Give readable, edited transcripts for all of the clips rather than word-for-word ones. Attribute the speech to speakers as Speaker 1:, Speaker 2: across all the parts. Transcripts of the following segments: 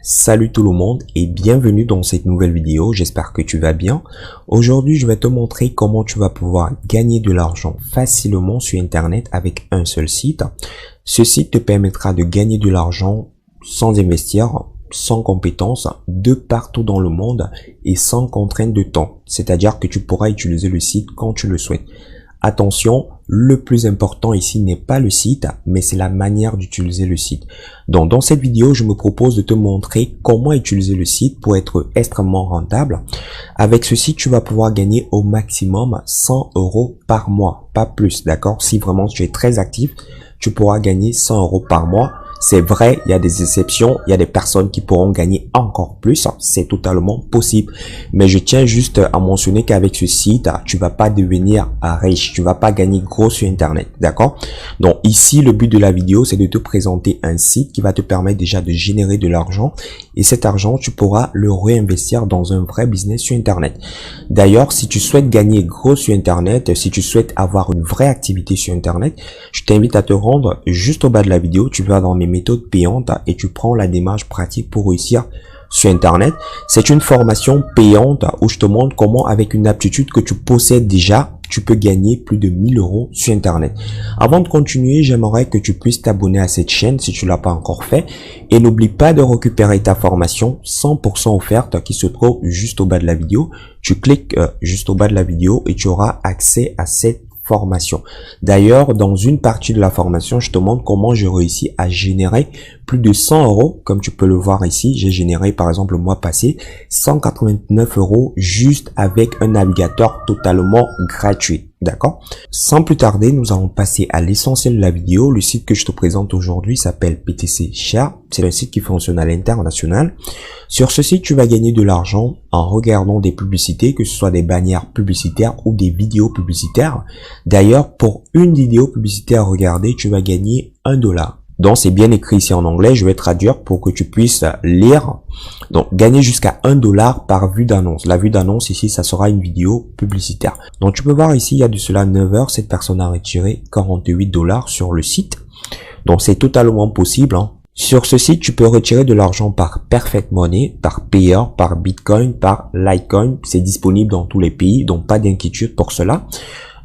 Speaker 1: Salut tout le monde et bienvenue dans cette nouvelle vidéo, j'espère que tu vas bien. Aujourd'hui, je vais te montrer comment tu vas pouvoir gagner de l'argent facilement sur Internet avec un seul site. Ce site te permettra de gagner de l'argent sans investir, sans compétences, de partout dans le monde et sans contrainte de temps. C'est-à-dire que tu pourras utiliser le site quand tu le souhaites. Attention, le plus important ici n'est pas le site, mais c'est la manière d'utiliser le site. Donc, dans cette vidéo, je me propose de te montrer comment utiliser le site pour être extrêmement rentable. Avec ce site, tu vas pouvoir gagner au maximum 100 € par mois, pas plus, d'accord? Si vraiment tu es très actif, tu pourras gagner 100 € par mois. C'est vrai, il y a des exceptions, il y a des personnes qui pourront gagner encore plus, c'est totalement possible. Mais je tiens juste à mentionner qu'avec ce site, tu vas pas devenir riche, tu vas pas gagner gros sur Internet, d'accord? Donc ici, le but de la vidéo, c'est de te présenter un site qui va te permettre déjà de générer de l'argent. Et cet argent, tu pourras le réinvestir dans un vrai business sur Internet. D'ailleurs, si tu souhaites gagner gros sur Internet, si tu souhaites avoir une vraie activité sur Internet, je t'invite à te rendre juste au bas de la vidéo, tu vas dans mes méthodes payantes et tu prends la démarche pratique pour réussir sur Internet. C'est une formation payante où je te montre comment, avec une aptitude que tu possèdes déjà, tu peux gagner plus de 1000 € sur Internet. Avant de continuer, j'aimerais que tu puisses t'abonner à cette chaîne si tu l'as pas encore fait. Et n'oublie pas de récupérer ta formation 100% offerte qui se trouve juste au bas de la vidéo. Tu cliques juste au bas de la vidéo et tu auras accès à cette formation. D'ailleurs, dans une partie de la formation, je te montre comment je réussis à générer plus de 100 €. Comme tu peux le voir ici, j'ai généré par exemple le mois passé 189 € juste avec un navigateur totalement gratuit. D'accord? Sans plus tarder, nous allons passer à l'essentiel de la vidéo. Le site que je te présente aujourd'hui s'appelle PTC Share. C'est un site qui fonctionne à l'international. Sur ce site, tu vas gagner de l'argent en regardant des publicités, que ce soit des bannières publicitaires ou des vidéos publicitaires. D'ailleurs, pour une vidéo publicitaire à regarder, tu vas gagner $1. Donc, c'est bien écrit ici en anglais. Je vais traduire pour que tu puisses lire. Donc, gagner jusqu'à $1 par vue d'annonce. La vue d'annonce ici, ça sera une vidéo publicitaire. Donc, tu peux voir ici, il y a de cela 9 heures, cette personne a retiré $48 sur le site. Donc, c'est totalement possible, hein. Sur ce site, tu peux retirer de l'argent par Perfect Money, par Payer, par Bitcoin, par Litecoin. C'est disponible dans tous les pays, donc pas d'inquiétude pour cela.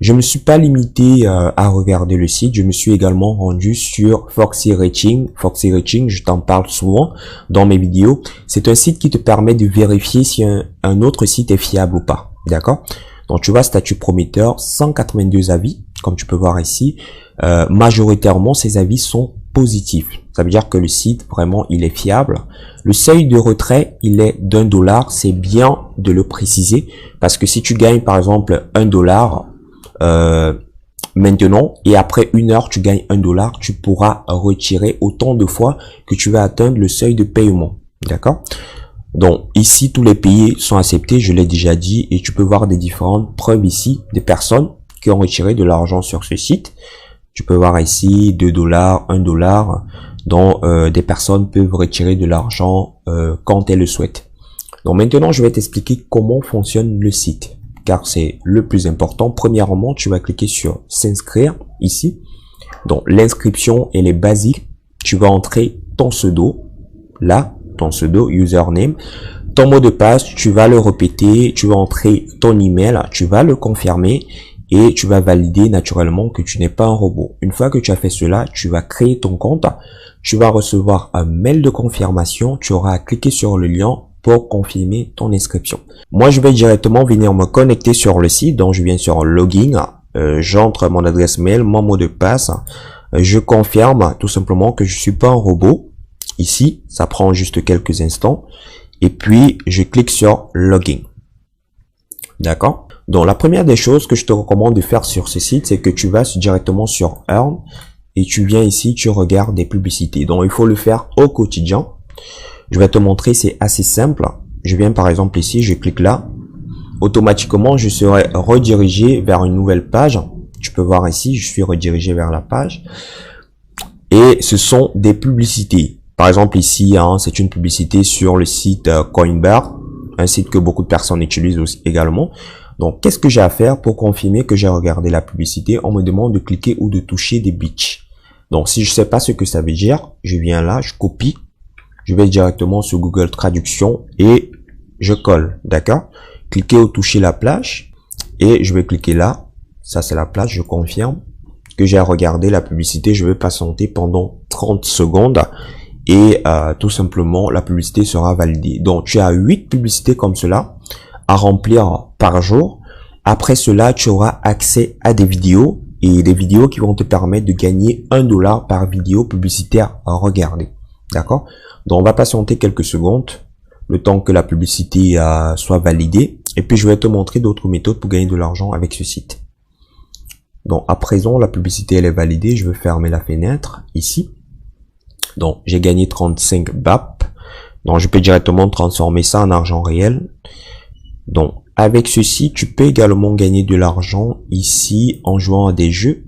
Speaker 1: Je me suis pas limité à regarder le site, je me suis également rendu sur Foxy Rating. Foxy Rating, je t'en parle souvent dans mes vidéos. C'est un site qui te permet de vérifier si un autre site est fiable ou pas. D'accord? Donc tu vois, statut prometteur, 182 avis, comme tu peux voir ici. Majoritairement, ces avis sont positifs. Ça veut dire que le site, vraiment, il est fiable. Le seuil de retrait, il est d'$1. C'est bien de le préciser parce que si tu gagnes, par exemple, $1, maintenant et après 1 heure tu gagnes $1, tu pourras retirer autant de fois que tu vas atteindre le seuil de paiement. D'accord? Donc ici tous les pays sont acceptés, je l'ai déjà dit, et tu peux voir des différentes preuves ici des personnes qui ont retiré de l'argent sur ce site. Tu peux voir ici $2, $1, dont des personnes peuvent retirer de l'argent quand elles le souhaitent. Donc maintenant je vais t'expliquer comment fonctionne le site, car c'est le plus important. Premièrement, tu vas cliquer sur s'inscrire ici. Donc l'inscription elle est basique. Tu vas entrer ton pseudo, là, ton pseudo, username, ton mot de passe, tu vas le répéter, tu vas entrer ton email, tu vas le confirmer et tu vas valider naturellement que tu n'es pas un robot. Une fois que tu as fait cela, tu vas créer ton compte, tu vas recevoir un mail de confirmation, tu auras à cliquer sur le lien pour confirmer ton inscription. Moi, je vais directement venir me connecter sur le site. Donc, je viens sur Login, j'entre mon adresse mail, mon mot de passe, je confirme tout simplement que je suis pas un robot. Ici, ça prend juste quelques instants. Et puis, je clique sur Login. D'accord? Donc, la première des choses que je te recommande de faire sur ce site, c'est que tu vas directement sur Earn et tu viens ici, tu regardes des publicités. Donc, il faut le faire au quotidien. Je vais te montrer, c'est assez simple. Je viens par exemple ici, je clique là. Automatiquement, je serai redirigé vers une nouvelle page. Tu peux voir ici, je suis redirigé vers la page. Et ce sont des publicités. Par exemple ici, hein, c'est une publicité sur le site Coinbar, un site que beaucoup de personnes utilisent aussi également. Donc, qu'est-ce que j'ai à faire pour confirmer que j'ai regardé la publicité? On me demande de cliquer ou de toucher des bitches. Donc, si je sais pas ce que ça veut dire, je viens là, je copie. Je vais directement sur Google Traduction et je colle, d'accord? Cliquez au toucher la plage et je vais cliquer là. Ça, c'est la plage, je confirme que j'ai regardé la publicité. Je vais patienter pendant 30 secondes et tout simplement, la publicité sera validée. Donc, tu as 8 publicités comme cela à remplir par jour. Après cela, tu auras accès à des vidéos et des vidéos qui vont te permettre de gagner $1 par vidéo publicitaire à regarder. D'accord? Donc, on va patienter quelques secondes, le temps que la publicité soit validée. Et puis, je vais te montrer d'autres méthodes pour gagner de l'argent avec ce site. Donc, à présent, la publicité, elle est validée. Je vais fermer la fenêtre ici. Donc, j'ai gagné 35 BAP. Donc, je peux directement transformer ça en argent réel. Donc, avec ceci, tu peux également gagner de l'argent ici en jouant à des jeux.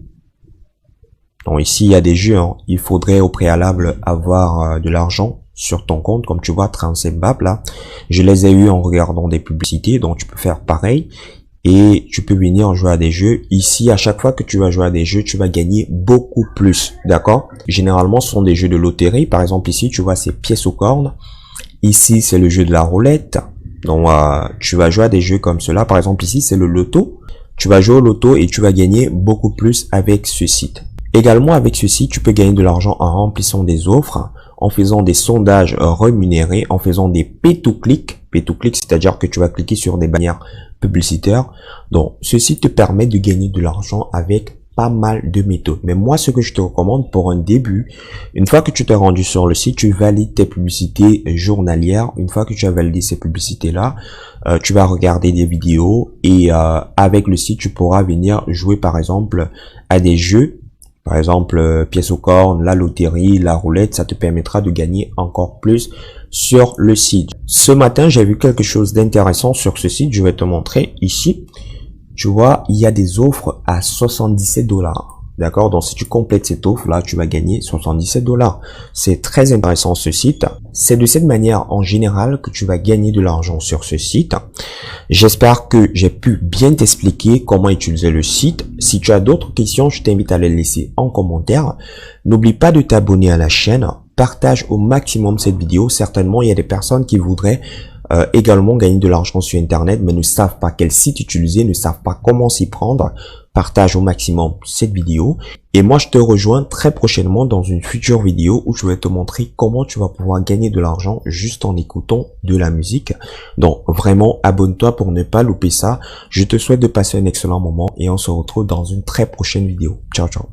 Speaker 1: Donc, ici, il y a des jeux. Hein. Il faudrait au préalable avoir de l'argent sur ton compte. Comme tu vois, 35 BAP là. Je les ai eu en regardant des publicités. Donc, tu peux faire pareil. Et tu peux venir jouer à des jeux. Ici, à chaque fois que tu vas jouer à des jeux, tu vas gagner beaucoup plus. D'accord? Généralement, ce sont des jeux de loterie. Par exemple, ici, tu vois, c'est pièces aux cornes. Ici, c'est le jeu de la roulette. Donc, tu vas jouer à des jeux comme cela. Par exemple, ici, c'est le loto. Tu vas jouer au loto et tu vas gagner beaucoup plus avec ce site. Également, avec ce site, tu peux gagner de l'argent en remplissant des offres, en faisant des sondages rémunérés, en faisant des pay-to-click. Pay-to-click, c'est-à-dire que tu vas cliquer sur des bannières publicitaires. Donc, ceci te permet de gagner de l'argent avec pas mal de méthodes. Mais moi, ce que je te recommande pour un début, une fois que tu t'es rendu sur le site, tu valides tes publicités journalières. Une fois que tu as validé ces publicités-là, tu vas regarder des vidéos et avec le site, tu pourras venir jouer par exemple à des jeux. Par exemple, pièces aux cornes, la loterie, la roulette, ça te permettra de gagner encore plus sur le site. Ce matin, j'ai vu quelque chose d'intéressant sur ce site. Je vais te montrer ici. Tu vois, il y a des offres à 77 $. D'accord? Donc, si tu complètes cette offre-là, tu vas gagner 77 $. C'est très intéressant ce site. C'est de cette manière, en général, que tu vas gagner de l'argent sur ce site. J'espère que j'ai pu bien t'expliquer comment utiliser le site. Si tu as d'autres questions, je t'invite à les laisser en commentaire. N'oublie pas de t'abonner à la chaîne. Partage au maximum cette vidéo. Certainement, il y a des personnes qui voudraient également gagner de l'argent sur Internet, mais ne savent pas quel site utiliser, ne savent pas comment s'y prendre. Partage au maximum cette vidéo. Et moi, je te rejoins très prochainement dans une future vidéo où je vais te montrer comment tu vas pouvoir gagner de l'argent juste en écoutant de la musique. Donc, vraiment, abonne-toi pour ne pas louper ça. Je te souhaite de passer un excellent moment et on se retrouve dans une très prochaine vidéo. Ciao, ciao.